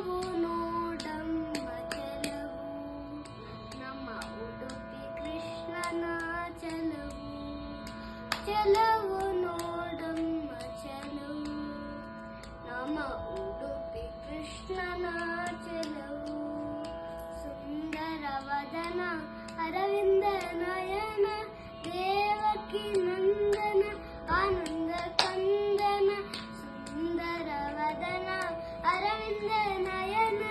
ಚಲವು ನೋಡಮ್ಮ ಚಲವು ನಮ್ಮ ಉಡುಪಿ ಕೃಷ್ಣನ ಚಲವು ಚಲವು ನೋಡಮ್ಮ ಚಲವು ನಮ್ಮ ಉಡುಪಿ ಕೃಷ್ಣನ ಚಲವು ಸುಂದರ ವದನ ಅರವಿಂದ ನಯನ ದೇವಕಿ ನಂದನ ಆನಂದ ಕಂದನ ಸುಂದರ ವದನ ಅರವಿಂದ ನಯನ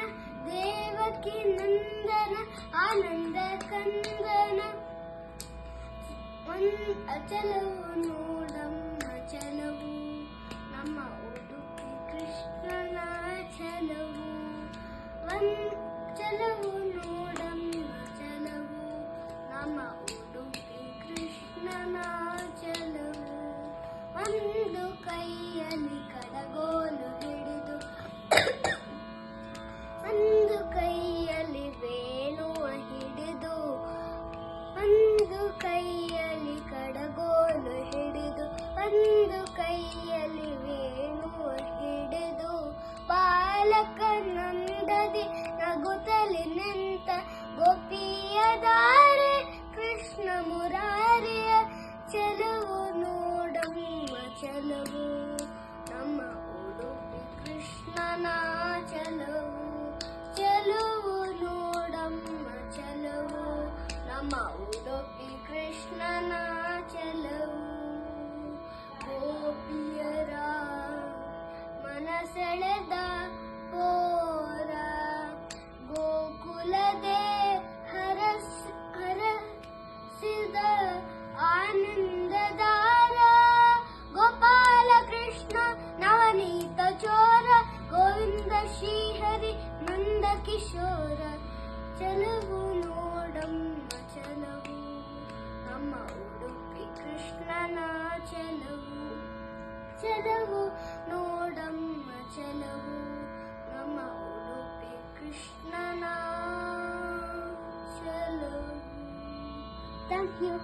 ದೇವಕಿ ನಂದನ ಆನಂದ ಕಂದನ ಅಚಲವು ನೋಡಮ್ಮ ಚಲವು ನಮ್ಮ ಉಡುಪಿ ಕೃಷ್ಣನ ಚಲವು ಚಲವು ನೋಡಮ್ಮ ಚಲವು ನಮ್ಮ ಉಡುಪಿ ಕೃಷ್ಣನ ಚಲವು ಒಂದು ಕೈಯಲ್ಲಿ ಕಡಗೋಲು ಹಿಡಿದು ಒಂದು ಕೈಯಲ್ಲಿ ವೇಣುವ ಹಿಡಿದು ಒಂದು ಕೈಯಲ್ಲಿ ಕಡಗೋಲು ಹಿಡಿದು ಒಂದು ಕೈಯಲ್ಲಿ ವೇಣುವ ಹಿಡಿದು ಬಾಲಕ ನಂದದಿ ನಗುತ್ತಲಿ ನಿಂತ ಗೋಪಿಯದಾರೆ ಕೃಷ್ಣ ಮುರಾರಿಯ ಚಲವು ನೋಡಮ್ಮ ಚಲವು ನಮ್ಮ ಉಡುಪಿ ಕೃಷ್ಣನ ಚಲವು ಚಲವು ನೋಡಮ್ಮ ಚಲವು ನಮ್ಮ ಉಡುಪಿ ಕೃಷ್ಣನ ಚಲವು ಗೋಪಿಯರ ಮನಸೆಳೆದ ಹೋರ ಗೋಕುಲದೆ ಹರಸಿದ ಆನಂದದಾರ ಗೋಪಾಲ ಕೃಷ್ಣ ನವನೀತ ಚೋರ ಗೋವಿಂದ ಶ್ರೀಹರಿ ನಂದ ಕಿಶೋರ ಚಲವು ನೋಡಮ್ಮ ಚಲವು ನಮ್ಮ ಉಡುಪಿ ಕೃಷ್ಣನ ಚಲವು ಚಲವು ನೋಡಮ್ಮ ಚಲವು ನಮ್ಮ ಉಡುಪಿ ಕೃಷ್ಣನ ಚಲವು. Thank you.